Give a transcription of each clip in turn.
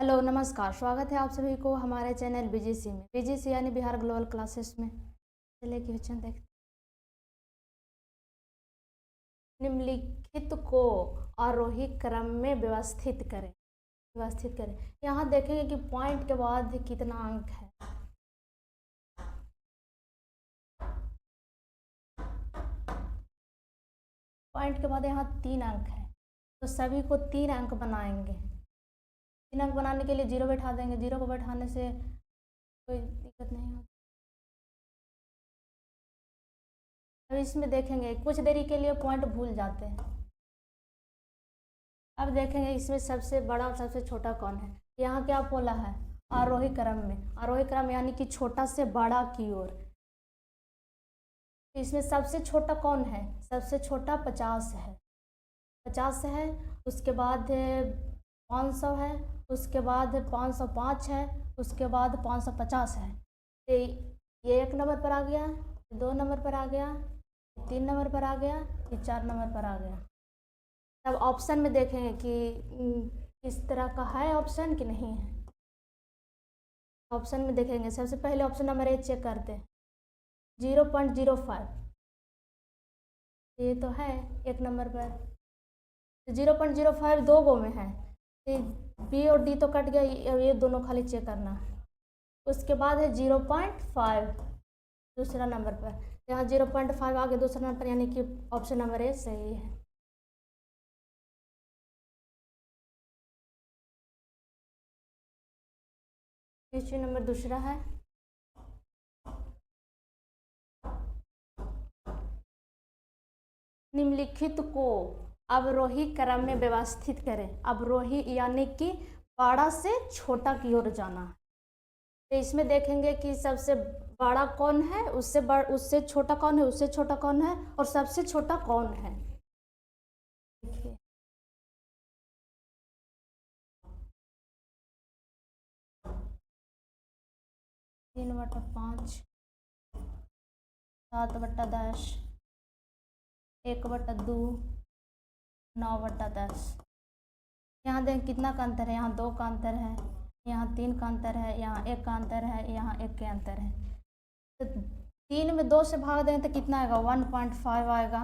Hello नमस्कार, स्वागत है आप सभी को हमारे चैनल बीजीसी में। बीजीसी यानी बिहार ग्लोबल क्लासेस में। चलिए क्वेश्चन देखते हैं। निम्नलिखित को आरोही क्रम में व्यवस्थित करें। यहाँ देखेंगे कि पॉइंट के बाद कितना अंक है। पॉइंट के बाद यहाँ 3 अंक है, तो सभी को 3 अंक बनाएंगे। 3 अंक बनाने के लिए 0 बैठा देंगे। 0 को बैठाने से कोई दिक्कत नहीं होती। अब इसमें देखेंगे कुछ देरी के लिए पॉइंट भूल जाते हैं। अब देखेंगे इसमें सबसे बड़ा और सबसे छोटा कौन है। यहाँ क्या बोला है? आरोही क्रम में। आरोही क्रम यानी कि छोटा से बड़ा की ओर। इसमें सबसे छोटा कौन है? सबसे छोटा 50 है। 50 है, उसके बाद 500 है, उसके बाद 505 है, उसके बाद 550 है। तो ये 1 नंबर पर आ गया, 2 नंबर पर आ गया, 3 नंबर पर आ गया, ये 4 नंबर पर आ गया। तब ऑप्शन में देखेंगे कि इस तरह का है ऑप्शन कि नहीं है। ऑप्शन में देखेंगे, सबसे पहले ऑप्शन नंबर ए चेक करते हैं। 0.05 ये तो है 1 नंबर पर। तो 0.05 दो गो में है, तो बी और डी तो कट गया, ये दोनों खाली चेक करना है। उसके बाद है 0.5 दूसरा नंबर पर। यहाँ 0.5 आगे दूसरा नंबर पर, यानी कि ऑप्शन नंबर ए सही है। क्वेश्चन नंबर दूसरा है, निम्नलिखित को अवरोही क्रम में व्यवस्थित करें। अवरोही यानी कि बड़ा से छोटा की ओर जाना। तो इसमें देखेंगे कि सबसे बड़ा कौन है, उससे छोटा कौन है, उससे छोटा कौन है, और सबसे छोटा कौन है। देखिए 3/5, 7/10, 1/2, 9/10। यहाँ देखें कितना का अंतर है। यहाँ 2 का अंतर है, यहाँ 3 का अंतर है, यहाँ 1 का अंतर है, यहाँ 1 के अंतर है। तो 3 में 2 से भाग देंगे तो कितना आएगा? 1.5 आएगा।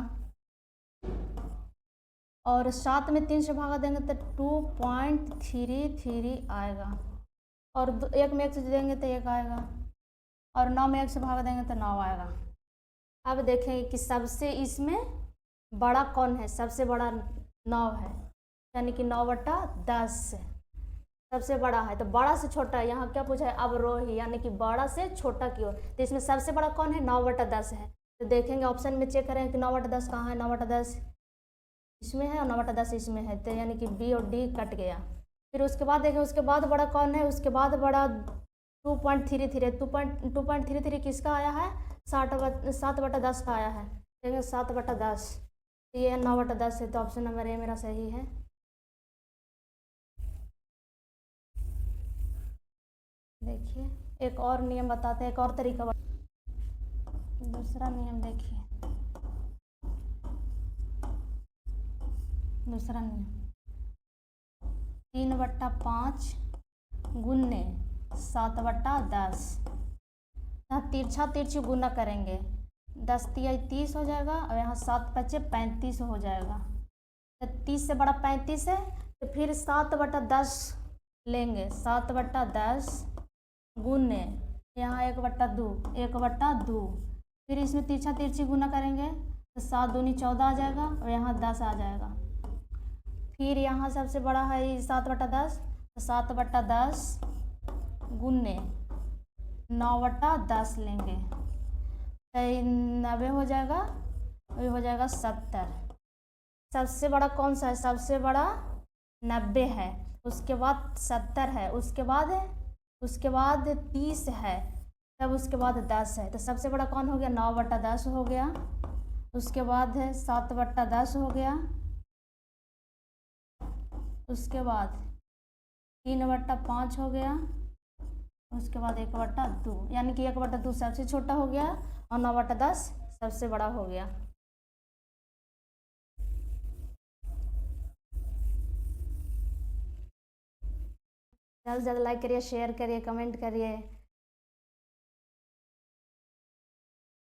और 7 में 3 से भागा देंगे तो 2.33 आएगा। और 1 में 1 से देंगे तो 1 आएगा। और 9 में 1 से भागा देंगे तो 9 आएगा। अब देखेंगे कि सबसे इसमें बड़ा कौन है। सबसे बड़ा 9 है, यानी कि 9/10 सबसे बड़ा है। तो बड़ा से छोटा, यहाँ क्या पूछा है? अवरोही यानी कि बड़ा से छोटा की ओर। तो इसमें सबसे बड़ा कौन है? 9/10 है। तो देखेंगे ऑप्शन में चेक करेंगे कि 9/10 कहाँ है। 9/10 इसमें है और 9/10 इसमें है, तो यानी कि बी और डी कट गया। फिर उसके बाद देखें उसके बाद बड़ा कौन है। उसके बाद बड़ा 2.33 है। 2.33 किसका आया है? 7/10 का आया है। देखेंगे 7/10, ये 9/10 है, तो ऑप्शन नंबर ए मेरा सही है। देखिए एक और नियम बताते हैं, एक और तरीका दूसरा नियम देखिए। दूसरा नियम 3/5 गुन्ने 7/10। यहाँ तिरछा तिरछी गुना करेंगे, 10 तिया 30 हो जाएगा, और यहाँ 7×5 35 हो जाएगा। तो 30 से बड़ा 35 है, तो फिर 7/10 लेंगे। 7/10 गुने यहाँ 1/2, 1/2। फिर इसमें तिरछा तिरछी गुना करेंगे तो 7 दूनी 14 आ जाएगा, और यहाँ 10 आ जाएगा। फिर यहाँ सबसे बड़ा है 7/10, तो 7/10 गुने 9/10 लेंगे, तो 90 हो जाएगा, वही हो जाएगा 70। सबसे बड़ा कौन सा है? सबसे बड़ा 90 है, उसके बाद 70 है, उसके बाद 30 है, तब उसके बाद 10 है। तो सबसे बड़ा कौन हो गया? 9/10 हो गया। उसके बाद है 7/10 हो गया। उसके बाद 3/5 हो गया। उसके बाद 1/2, यानी कि 1/2 सबसे छोटा हो गया और 9/10 सबसे बड़ा हो गया। ज़्यादा से ज़्यादा लाइक करिए, शेयर करिए, कमेंट करिए।